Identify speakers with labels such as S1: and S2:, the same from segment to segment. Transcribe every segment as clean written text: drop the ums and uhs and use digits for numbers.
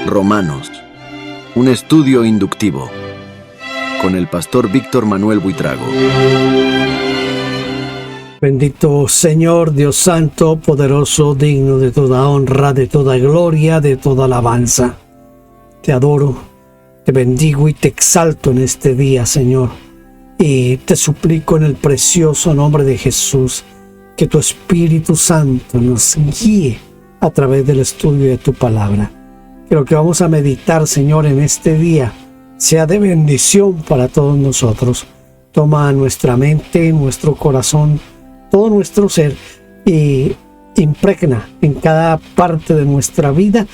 S1: Romanos, un estudio inductivo, con el pastor Víctor Manuel Buitrago.
S2: Bendito Señor, Dios Santo, poderoso, digno de toda honra, de toda gloria, de toda alabanza. Te adoro, te bendigo y te exalto en este día, Señor. Y te suplico en el precioso nombre de Jesús, que tu Espíritu Santo nos guíe a través del estudio de tu palabra. Que lo que vamos a meditar, Señor, en este día sea de bendición para todos nosotros. Toma nuestra mente, nuestro corazón, todo nuestro ser y impregna en cada parte de nuestra vida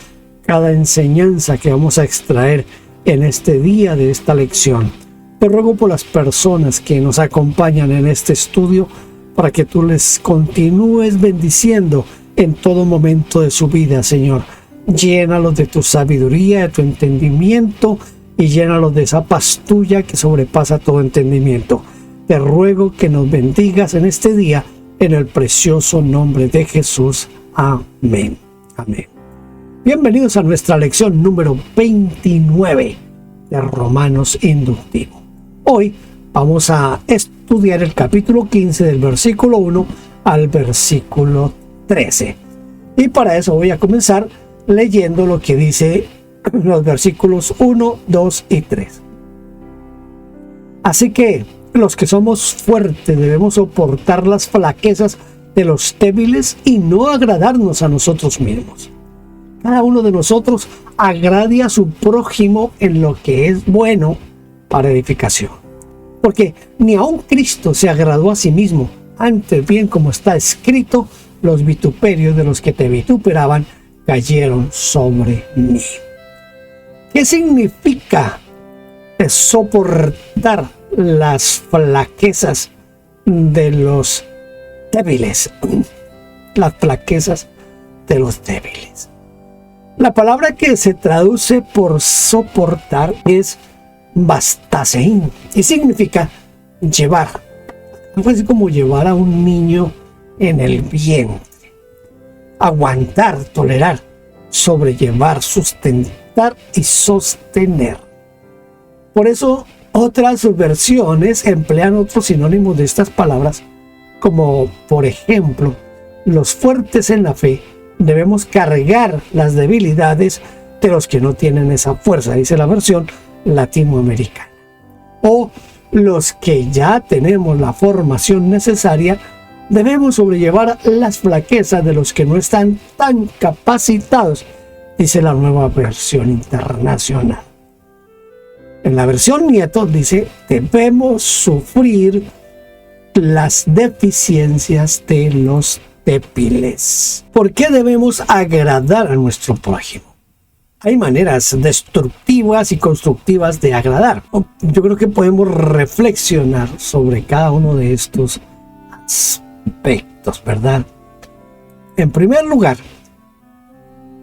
S2: cada enseñanza que vamos a extraer en este día de esta lección. Te ruego por las personas que nos acompañan en este estudio para que tú les continúes bendiciendo en todo momento de su vida, Señor. Llénalos de tu sabiduría, de tu entendimiento y llénalos de esa paz tuya que sobrepasa todo entendimiento. Te ruego que nos bendigas en este día, en el precioso nombre de Jesús. Amén. Amén. Bienvenidos a nuestra lección número 29 de Romanos Inductivo. Hoy vamos a estudiar el capítulo 15 del versículo 1 al versículo 13. Y para eso voy a comenzar leyendo lo que dice los versículos 1, 2 y 3. Así que los que somos fuertes debemos soportar las flaquezas de los débiles y no agradarnos a nosotros mismos. Cada uno de nosotros agrade a su prójimo en lo que es bueno para edificación. Porque ni aun Cristo se agradó a sí mismo, antes bien, como está escrito, los vituperios de los que te vituperaban cayeron sobre mí. ¿Qué significa soportar las flaquezas de los débiles? Las flaquezas de los débiles. La palabra que se traduce por soportar es bastasein y significa llevar. Algo así como llevar a un niño en el vientre. Aguantar, tolerar, sobrellevar, sustentar y sostener. Por eso otras versiones emplean otros sinónimos de estas palabras, como por ejemplo, los fuertes en la fe debemos cargar las debilidades de los que no tienen esa fuerza, dice la versión latinoamericana. O los que ya tenemos la formación necesaria debemos sobrellevar las flaquezas de los que no están tan capacitados, dice la Nueva Versión Internacional. En la versión Nieto dice, debemos sufrir las deficiencias de los débiles. ¿Por qué debemos agradar a nuestro prójimo? Hay maneras destructivas y constructivas de agradar. Yo creo que podemos reflexionar sobre cada uno de estos aspectos, ¿verdad? En primer lugar,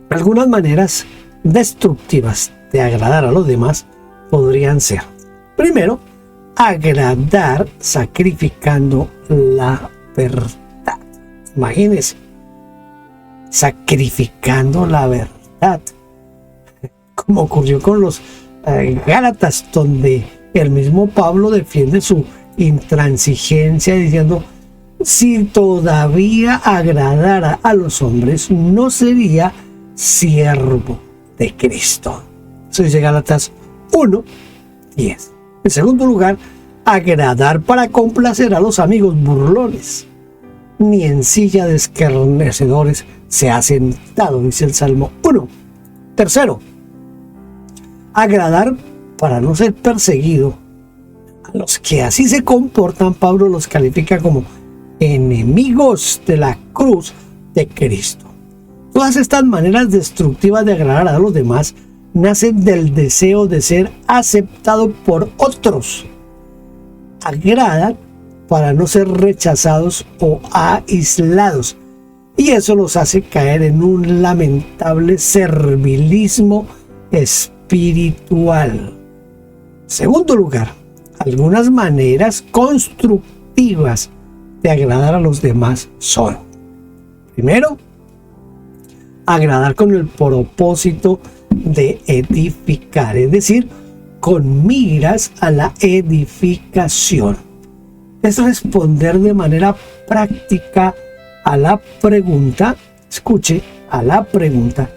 S2: algunas maneras destructivas de agradar a los demás podrían ser, primero, agradar sacrificando la verdad. Imagínense, sacrificando la verdad, como ocurrió con los Gálatas, donde el mismo Pablo defiende su intransigencia diciendo, si todavía agradara a los hombres, no sería siervo de Cristo. Eso dice Gálatas 1:10. En segundo lugar, agradar para complacer a los amigos burlones. Ni en silla de escarnecedores se ha sentado, dice el Salmo 1. Tercero, agradar para no ser perseguido. A los que así se comportan, Pablo los califica como enemigos de la cruz de Cristo. Todas estas maneras destructivas de agradar a los demás nacen del deseo de ser aceptado por otros. Agradan para no ser rechazados o aislados, y eso los hace caer en un lamentable servilismo espiritual. Segundo lugar, algunas maneras constructivas de agradar a los demás son, primero, agradar con el propósito de edificar, es decir, con miras a la edificación. Es responder de manera práctica a la pregunta, escuche, a la pregunta,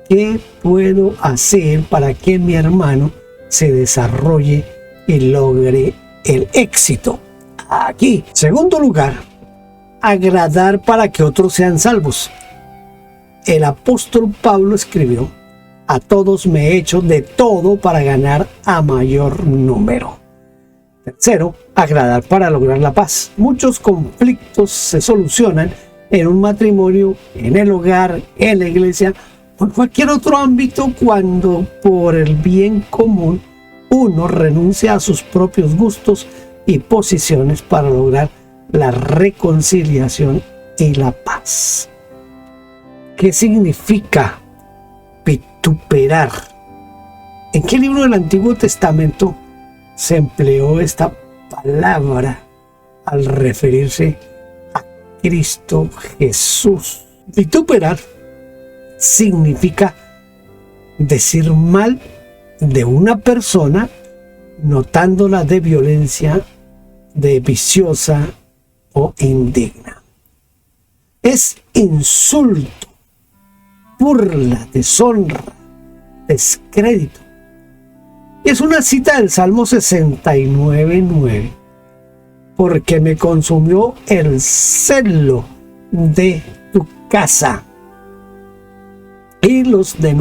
S2: ¿qué puedo hacer para que mi hermano se desarrolle y logre el éxito? Aquí, segundo lugar, agradar para que otros sean salvos. El apóstol Pablo escribió: a todos me he hecho de todo para ganar a mayor número. Tercero, agradar para lograr la paz. Muchos conflictos se solucionan en un matrimonio, en el hogar, en la iglesia o en cualquier otro ámbito cuando por el bien común uno renuncia a sus propios gustos y posiciones para lograr la reconciliación y la paz. ¿Qué significa vituperar? ¿En qué libro del Antiguo Testamento se empleó esta palabra al referirse a Cristo Jesús? Vituperar significa decir mal de una persona, notándola de violencia, de viciosa o indigna. Es insulto, burla, deshonra, descrédito. Es una cita del Salmo 69:9. Porque me consumió el celo de tu casa y los de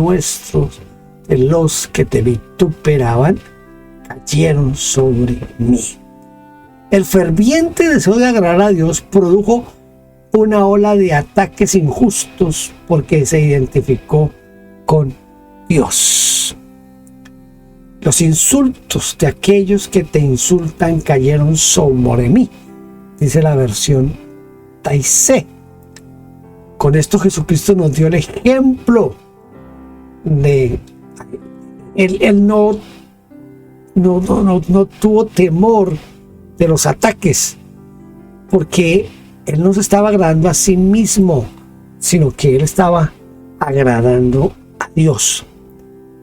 S2: los que te vituperaban cayeron sobre mí. El ferviente deseo de agradar a Dios produjo una ola de ataques injustos porque se identificó con Dios. Los insultos de aquellos que te insultan cayeron sobre mí, dice la versión Taizé. Con esto Jesucristo nos dio el ejemplo de él no tuvo temor de los ataques, porque él no se estaba agradando a sí mismo, sino que él estaba agradando a Dios.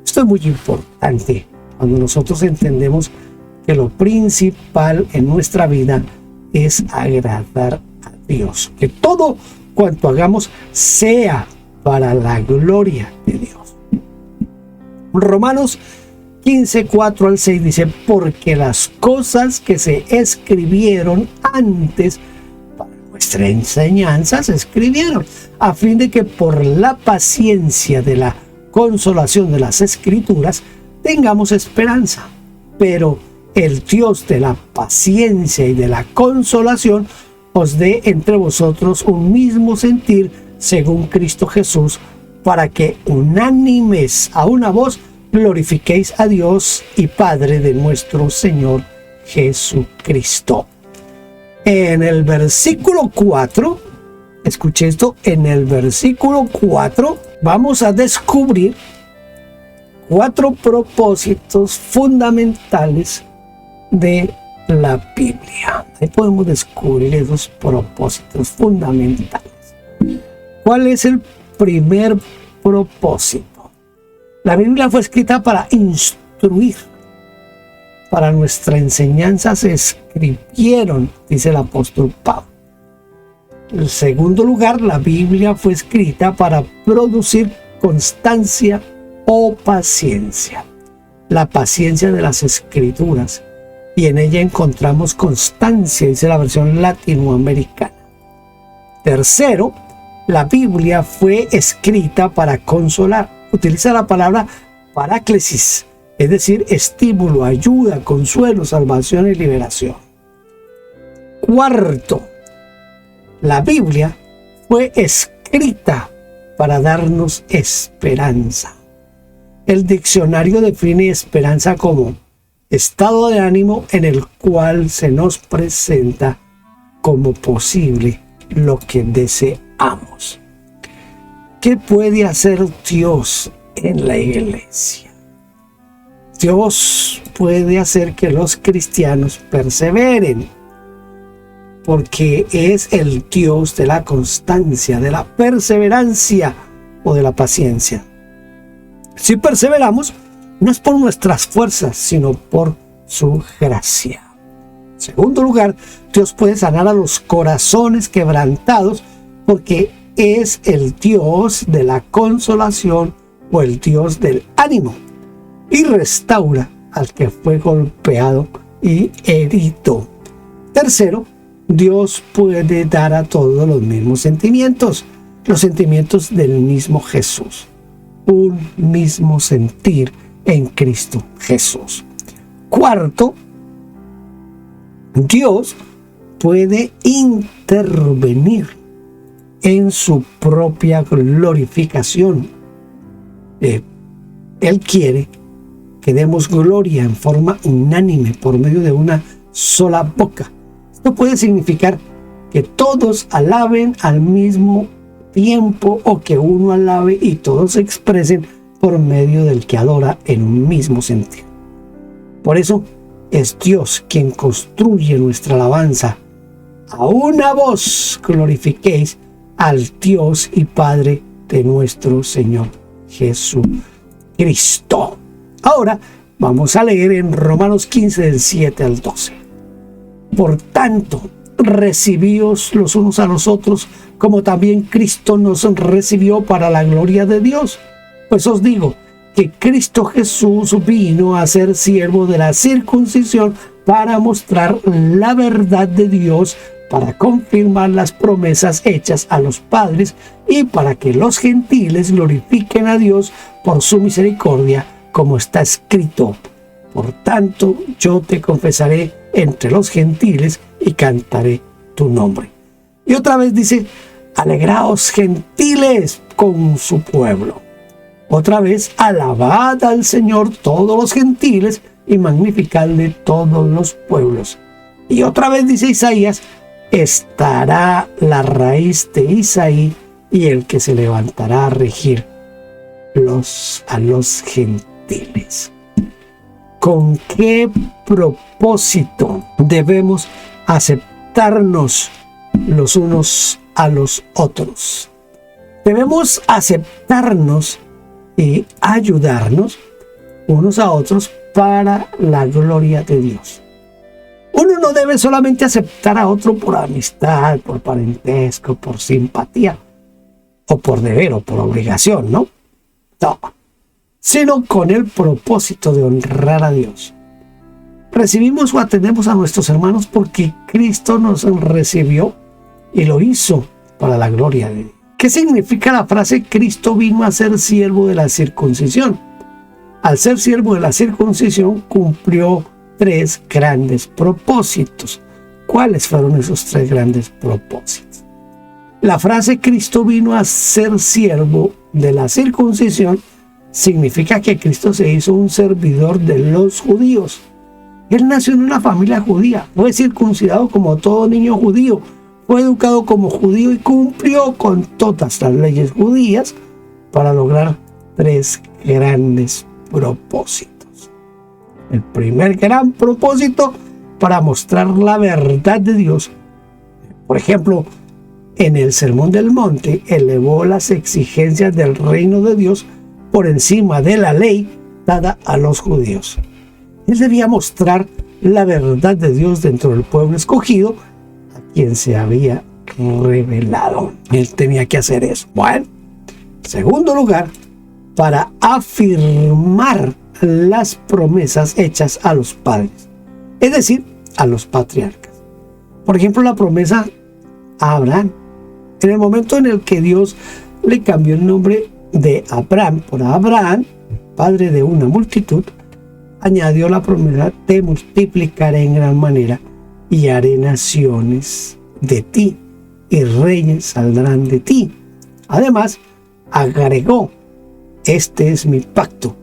S2: Esto es muy importante cuando nosotros entendemos que lo principal en nuestra vida es agradar a Dios. Que todo cuanto hagamos sea para la gloria de Dios. Romanos 15:4-6 dice: porque las cosas que se escribieron antes para nuestra enseñanza se escribieron, a fin de que por la paciencia de la consolación de las Escrituras tengamos esperanza. Pero el Dios de la paciencia y de la consolación os dé entre vosotros un mismo sentir según Cristo Jesús, para que unánimes a una voz glorifiquéis a Dios y Padre de nuestro Señor Jesucristo. En el versículo 4, escuche esto, en el versículo 4 vamos a descubrir 4 propósitos fundamentales de la Biblia. Ahí podemos descubrir esos propósitos fundamentales. ¿Cuál es el primer propósito? La Biblia fue escrita para instruir. Para nuestra enseñanza se escribieron, dice el apóstol Pablo. En segundo lugar, la Biblia fue escrita para producir constancia o paciencia. La paciencia de las Escrituras. Y en ella encontramos constancia, dice la versión latinoamericana. Tercero, la Biblia fue escrita para consolar. Utiliza la palabra paráclesis, es decir, estímulo, ayuda, consuelo, salvación y liberación. Cuarto, la Biblia fue escrita para darnos esperanza. El diccionario define esperanza como estado de ánimo en el cual se nos presenta como posible lo que deseamos. ¿Qué puede hacer Dios en la iglesia? Dios puede hacer que los cristianos perseveren, porque es el Dios de la constancia, de la perseverancia, o de la paciencia. Si perseveramos, no es por nuestras fuerzas, sino por su gracia. En segundo lugar, Dios puede sanar a los corazones quebrantados porque es el Dios de la consolación o el Dios del ánimo y restaura al que fue golpeado y herido. Tercero, Dios puede dar a todos los mismos sentimientos, los sentimientos del mismo Jesús, un mismo sentir en Cristo Jesús. Cuarto, Dios puede intervenir en su propia glorificación. Él quiere que demos gloria en forma unánime por medio de una sola boca. Esto puede significar que todos alaben al mismo tiempo o que uno alabe y todos se expresen por medio del que adora en un mismo sentido. Por eso es Dios quien construye nuestra alabanza. A una voz glorifiquéis al Dios y Padre de nuestro Señor Jesucristo. Ahora vamos a leer en Romanos 15 del 7 al 12. Por tanto, recibíos los unos a los otros, como también Cristo nos recibió para la gloria de Dios. Pues os digo que Cristo Jesús vino a ser siervo de la circuncisión para mostrar la verdad de Dios, para confirmar las promesas hechas a los padres y para que los gentiles glorifiquen a Dios por su misericordia, como está escrito: por tanto, yo te confesaré entre los gentiles y cantaré tu nombre. Y otra vez dice: alegraos gentiles con su pueblo. Otra vez: alabad al Señor todos los gentiles y magnificadle todos los pueblos. Y otra vez dice Isaías: estará la raíz de Isaí y el que se levantará a regir a los gentiles. ¿Con qué propósito debemos aceptarnos los unos a los otros? Debemos aceptarnos y ayudarnos unos a otros para la gloria de Dios. Uno no debe solamente aceptar a otro por amistad, por parentesco, por simpatía, o por deber, o por obligación, ¿no? No, sino con el propósito de honrar a Dios. Recibimos o atendemos a nuestros hermanos porque Cristo nos recibió y lo hizo para la gloria de Dios. ¿Qué significa la frase Cristo vino a ser siervo de la circuncisión? Al ser siervo de la circuncisión cumplió 3 grandes propósitos. ¿Cuáles fueron esos 3 grandes propósitos? La frase Cristo vino a ser siervo de la circuncisión significa que Cristo se hizo un servidor de los judíos. Él nació en una familia judía, fue circuncidado como todo niño judío, fue educado como judío y cumplió con todas las leyes judías para lograr 3 grandes propósitos. El primer gran propósito, para mostrar la verdad de Dios. Por ejemplo, en el Sermón del Monte elevó las exigencias del reino de Dios por encima de la ley dada a los judíos. Él debía mostrar la verdad de Dios dentro del pueblo escogido, a quien se había revelado. Él tenía que hacer eso. Bueno, en segundo lugar, para afirmar las promesas hechas a los padres, es decir, a los patriarcas. Por ejemplo, la promesa a Abraham. En el momento en el que Dios le cambió el nombre de Abraham por Abraham, padre de una multitud, añadió la promesa: te multiplicaré en gran manera y haré naciones de ti y reyes saldrán de ti. Además, agregó: este es mi pacto,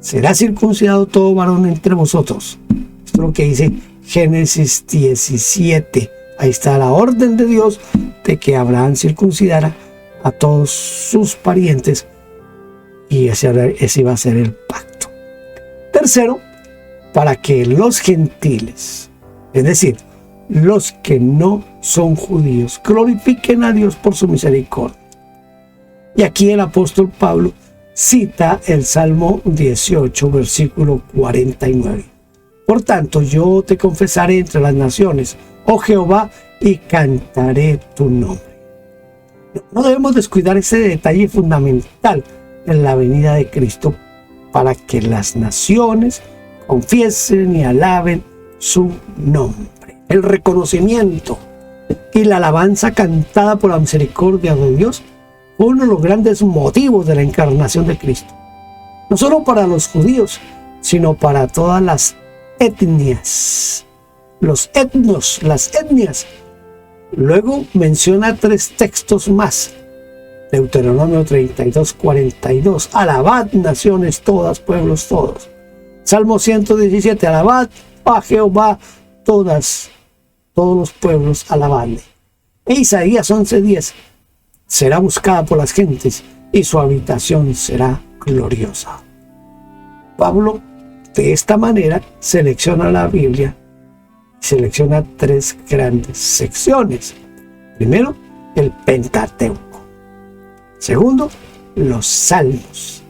S2: será circuncidado todo varón entre vosotros. Esto es lo que dice Génesis 17. Ahí está la orden de Dios de que Abraham circuncidara a todos sus parientes, y ese iba a ser el pacto. Tercero, para que los gentiles, es decir, los que no son judíos, glorifiquen a Dios por su misericordia. Y aquí el apóstol Pablo cita el Salmo 18, versículo 49. Por tanto, yo te confesaré entre las naciones, oh Jehová, y cantaré tu nombre. No debemos descuidar ese detalle fundamental en la venida de Cristo para que las naciones confiesen y alaben su nombre. El reconocimiento y la alabanza cantada por la misericordia de Dios fue uno de los grandes motivos de la encarnación de Cristo. No solo para los judíos, sino para todas las etnias, los etnos, las etnias. Luego menciona 3 textos más. Deuteronomio 32, 42. Alabad naciones todas, pueblos todos. Salmo 117. Alabad a Jehová todos los pueblos, alabadle. E Isaías 11:10. Será buscada por las gentes y su habitación será gloriosa. Pablo, de esta manera, selecciona la Biblia. Selecciona 3 grandes secciones. Primero, el Pentateuco. Segundo, los Salmos.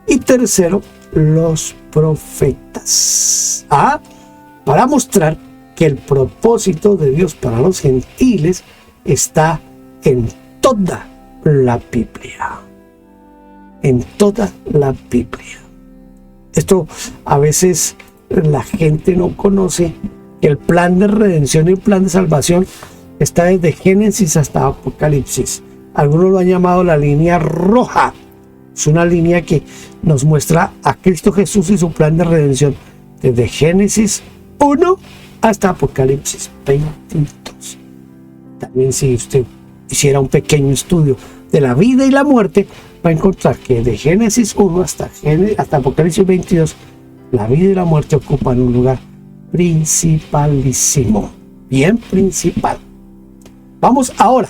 S2: Y tercero, los profetas. Para mostrar que el propósito de Dios para los gentiles está en toda la Biblia. En toda la Biblia. Esto a veces la gente no conoce. El plan de redención y el plan de salvación está desde Génesis hasta Apocalipsis. Algunos lo han llamado la línea roja. Es una línea que nos muestra a Cristo Jesús y su plan de redención desde Génesis 1 hasta Apocalipsis 22. También si usted hiciera un pequeño estudio de la vida y la muerte, va a encontrar que de Génesis 1 hasta Apocalipsis 22, la vida y la muerte ocupan un lugar principalísimo, bien principal. Vamos ahora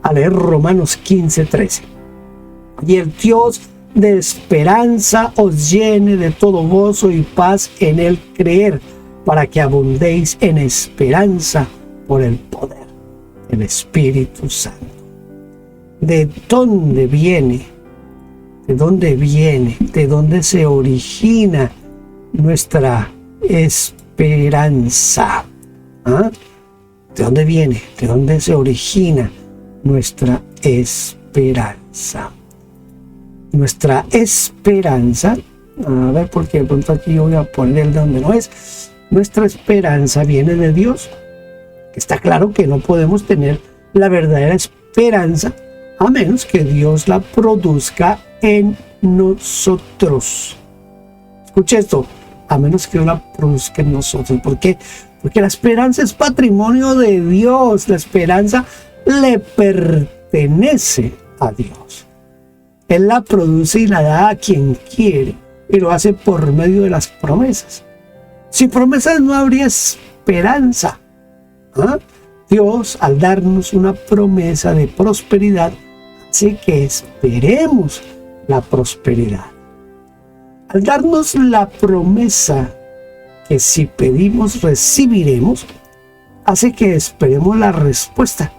S2: a leer Romanos 15:13. Y el Dios de esperanza os llene de todo gozo y paz en el creer, para que abundéis en esperanza por el poder del Espíritu Santo. ¿De dónde viene? ¿De dónde viene? ¿De dónde se origina nuestra esperanza? ¿De dónde viene? ¿De dónde se origina nuestra esperanza? Nuestra esperanza, a ver, porque de pronto aquí voy a poner donde no es. Nuestra esperanza viene de Dios. Está claro que no podemos tener la verdadera esperanza a menos que Dios la produzca en nosotros. Escuche esto, a menos que Dios la produzca en nosotros. ¿Por qué? Porque la esperanza es patrimonio de Dios. La esperanza le pertenece a Dios. Él la produce y la da a quien quiere, y lo hace por medio de las promesas. Sin promesas no habría esperanza. Dios, al darnos una promesa de prosperidad, hace que esperemos la prosperidad. Al darnos la promesa que si pedimos recibiremos, hace que esperemos la respuesta.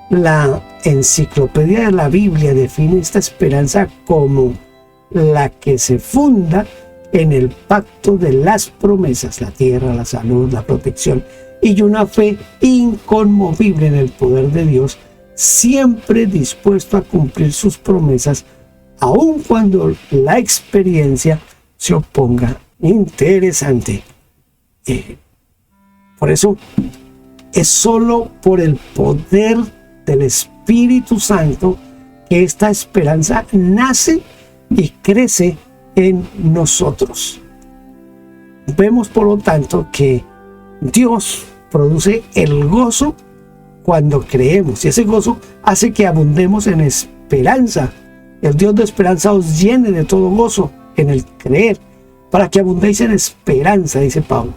S2: La enciclopedia de la Biblia define esta esperanza como la que se funda en el pacto de las promesas, la tierra, la salud, la protección y una fe inconmovible en el poder de Dios, siempre dispuesto a cumplir sus promesas, aun cuando la experiencia se oponga. Interesante. Por eso es solo por el poder del Espíritu Santo que esta esperanza nace y crece en nosotros. Vemos por lo tanto que Dios produce el gozo cuando creemos, y ese gozo hace que abundemos en esperanza. El Dios de esperanza os llene de todo gozo en el creer, para que abundéis en esperanza, dice Pablo.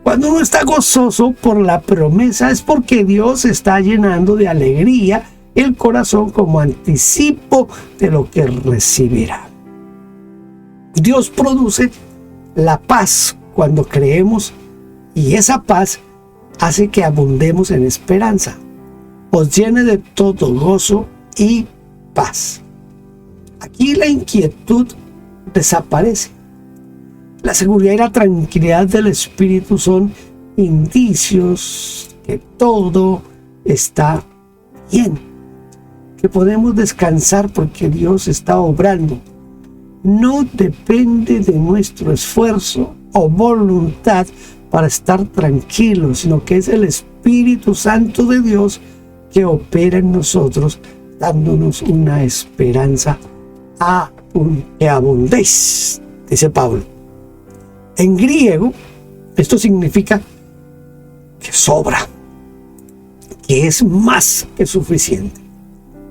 S2: Cuando uno está gozoso por la promesa es porque Dios está llenando de alegría el corazón como anticipo de lo que recibirá. Dios produce la paz cuando creemos, y esa paz hace que abundemos en esperanza. Os llene de todo gozo y paz. Aquí la inquietud desaparece. La seguridad y la tranquilidad del espíritu son indicios que todo está bien, que podemos descansar porque Dios está obrando. No depende de nuestro esfuerzo o voluntad para estar tranquilos, sino que es el Espíritu Santo de Dios que opera en nosotros, dándonos una esperanza que abundéis, dice Pablo. En griego, esto significa que sobra, que es más que suficiente.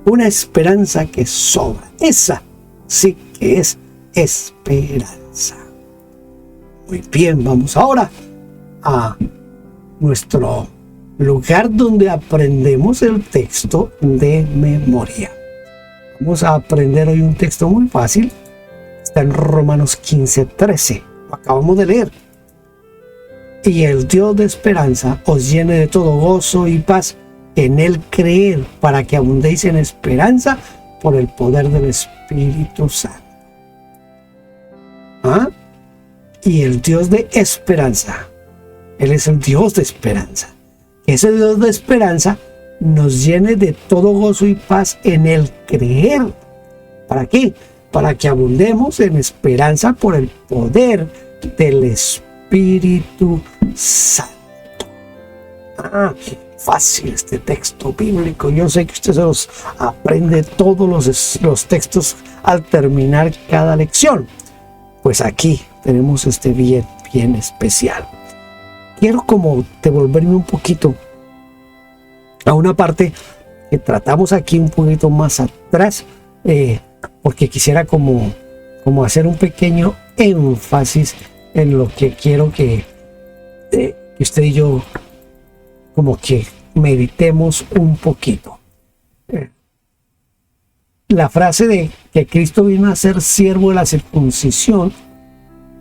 S2: Una esperanza que sobra. Esa sí que es esperanza. Muy bien, vamos ahora a nuestro lugar donde aprendemos el texto de memoria. Vamos a aprender hoy un texto muy fácil. Está en Romanos 15:13. Lo acabamos de leer. Y el Dios de esperanza os llene de todo gozo y paz en el creer, para que abundéis en esperanza por el poder del Espíritu Santo. Y el Dios de esperanza, Él es el Dios de esperanza. Ese Dios de esperanza nos llene de todo gozo y paz en el creer. ¿Para qué? Para que abundemos en esperanza por el poder del Espíritu Santo. Qué fácil este texto bíblico. Yo sé que usted se los aprende todos los textos al terminar cada lección. Pues aquí tenemos este bien especial. Quiero como devolverme un poquito a una parte que tratamos aquí un poquito más atrás, porque quisiera como hacer un pequeño énfasis en lo que quiero que usted y yo como que meditemos un poquito. La frase de que Cristo vino a ser siervo de la circuncisión,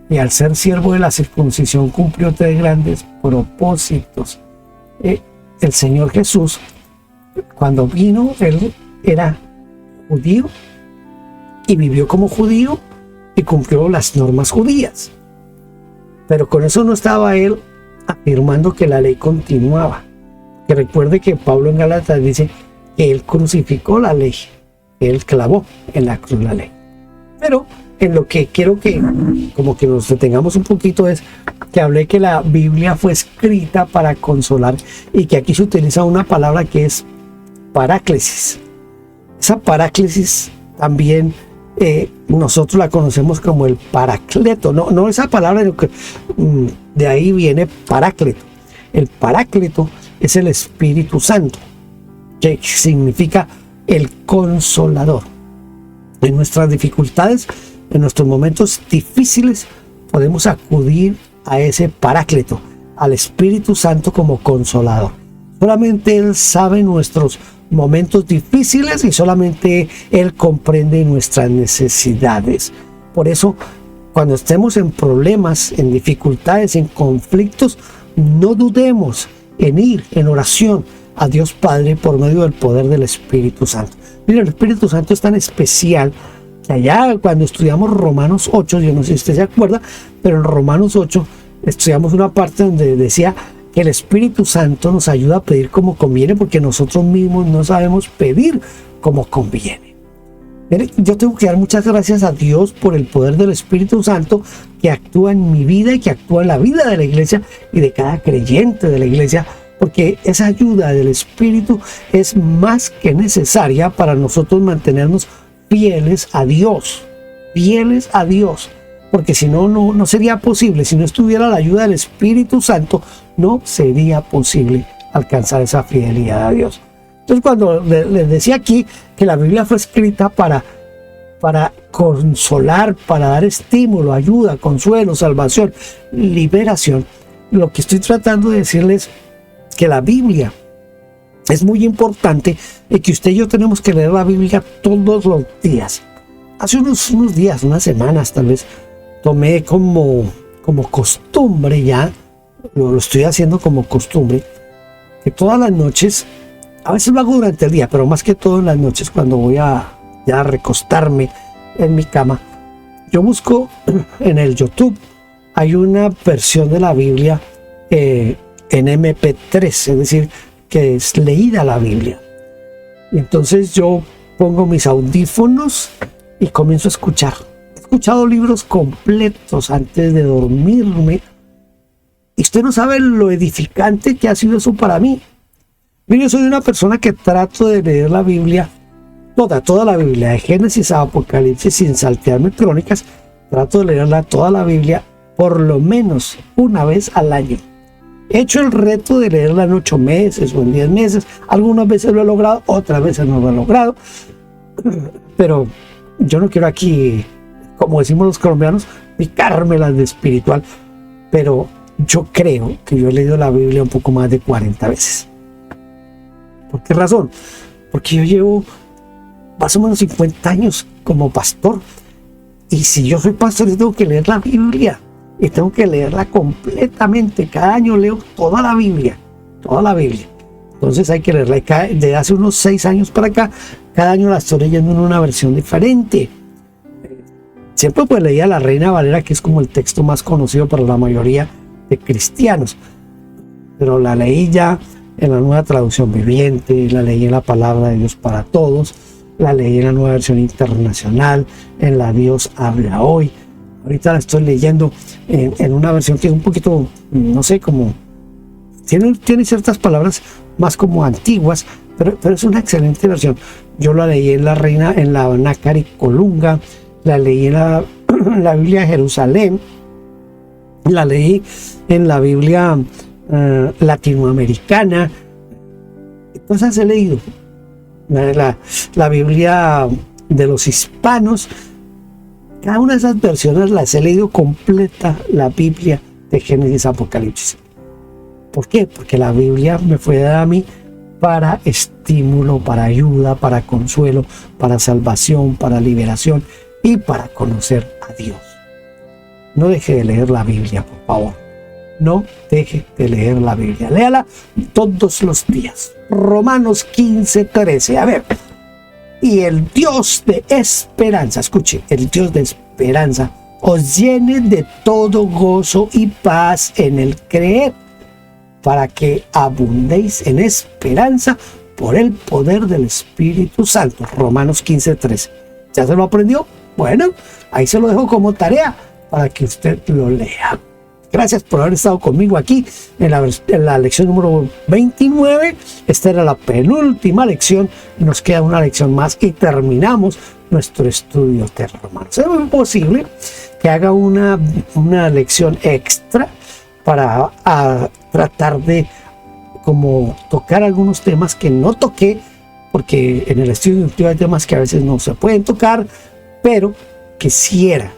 S2: y al ser siervo de la circuncisión cumplió 3 grandes propósitos. El Señor Jesús, cuando vino, Él era judío y vivió como judío y cumplió las normas judías. Pero con eso no estaba Él afirmando que la ley continuaba. Que recuerde que Pablo en Gálatas dice que Él crucificó la ley, que Él clavó en la cruz la ley. Pero en lo que quiero que como que nos detengamos un poquito es que hablé que la Biblia fue escrita para consolar, y que aquí se utiliza una palabra que es paráclesis. Esa paráclesis también nosotros la conocemos como el paracleto. No esa palabra, de ahí viene parácleto. El parácleto es el Espíritu Santo, que significa el consolador. En nuestras dificultades, en nuestros momentos difíciles, podemos acudir a ese parácleto, al Espíritu Santo como consolador. Solamente Él sabe nuestros momentos difíciles y solamente Él comprende nuestras necesidades. Por eso, cuando estemos en problemas, en dificultades, en conflictos, no dudemos en ir en oración a Dios Padre por medio del poder del Espíritu Santo. Mira, el Espíritu Santo es tan especial que allá cuando estudiamos Romanos 8, yo no sé si usted se acuerda, pero en Romanos 8 estudiamos una parte donde decía que el Espíritu Santo nos ayuda a pedir como conviene, porque nosotros mismos no sabemos pedir como conviene. Mire, yo tengo que dar muchas gracias a Dios por el poder del Espíritu Santo que actúa en mi vida y que actúa en la vida de la iglesia y de cada creyente de la iglesia, porque esa ayuda del Espíritu es más que necesaria para nosotros mantenernos fieles a Dios, porque si no sería posible. Si no estuviera la ayuda del Espíritu Santo, no sería posible alcanzar esa fidelidad a Dios. Entonces, cuando les decía aquí que la Biblia fue escrita para consolar, para dar estímulo, ayuda, consuelo, salvación, liberación, lo que estoy tratando de decirles que la Biblia es muy importante y que usted y yo tenemos que leer la Biblia todos los días. Hace unos días, unas semanas tal vez, tomé como costumbre ya, lo estoy haciendo como costumbre, que todas las noches, a veces lo hago durante el día, pero más que todo en las noches cuando voy a ya recostarme en mi cama, yo busco en el YouTube, hay una versión de la Biblia en MP3, es decir, que es leída la Biblia. Y entonces yo pongo mis audífonos y comienzo a escuchar. He escuchado libros completos antes de dormirme. Y usted no sabe lo edificante que ha sido eso para mí. Mire, yo soy una persona que trato de leer la Biblia, toda la Biblia, de Génesis a Apocalipsis, sin saltearme crónicas. Trato de leerla toda la Biblia por lo menos una vez al año. He hecho el reto de leerla en 8 meses o en 10 meses. Algunas veces lo he logrado, otras veces no lo he logrado. Pero yo no quiero aquí, como decimos los colombianos, picármelas de espiritual. Pero yo creo que yo he leído la Biblia un poco más de 40 veces. ¿Por qué razón? Porque yo llevo más o menos 50 años como pastor. Y si yo soy pastor, yo tengo que leer la Biblia. Y tengo que leerla completamente. Cada año leo toda la Biblia. Toda la Biblia. Entonces hay que leerla. De hace unos 6 años para acá, cada año la estoy leyendo en una versión diferente. Siempre pues leía la Reina Valera, que es como el texto más conocido para la mayoría de cristianos. Pero la leí ya en la Nueva Traducción Viviente, la leí en la Palabra de Dios para Todos, la leí en la Nueva Versión Internacional, en la Dios Habla Hoy. Ahorita la estoy leyendo en una versión que es un poquito, no sé, como tiene ciertas palabras más como antiguas, pero es una excelente versión. Yo la leí en la Reina, en la Nácar Colunga, la leí en la Biblia de Jerusalén, la leí en la Biblia latinoamericana. Cosas he leído. La Biblia de los hispanos. Cada una de esas versiones las he leído completa, la Biblia de Génesis Apocalipsis. ¿Por qué? Porque la Biblia me fue dada a mí para estímulo, para ayuda, para consuelo, para salvación, para liberación y para conocer a Dios. No deje de leer la Biblia, por favor. No deje de leer la Biblia. Léala todos los días. Romanos 15:13. A ver. Y el Dios de esperanza, escuche, el Dios de esperanza os llene de todo gozo y paz en el creer, para que abundéis en esperanza por el poder del Espíritu Santo. Romanos 15:13. ¿Ya se lo aprendió? Bueno, ahí se lo dejo como tarea para que usted lo lea. Gracias por haber estado conmigo aquí en la lección número 29. Esta era la penúltima lección. Nos queda una lección más y terminamos nuestro estudio de Romanos. Es muy posible que haga una lección extra para tratar de como tocar algunos temas que no toqué, porque en el estudio inductivo hay temas que a veces no se pueden tocar, pero quisiera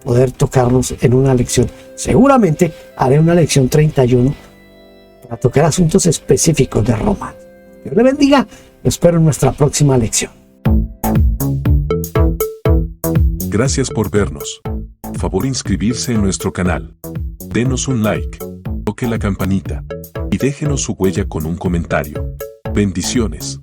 S2: poder tocarlos en una lección. Seguramente haré una lección 31 para tocar asuntos específicos de Romanos. Dios le bendiga. Lo espero en nuestra próxima lección.
S3: Gracias por vernos. Favor inscribirse en nuestro canal. Denos un like, toque la campanita y déjenos su huella con un comentario. Bendiciones.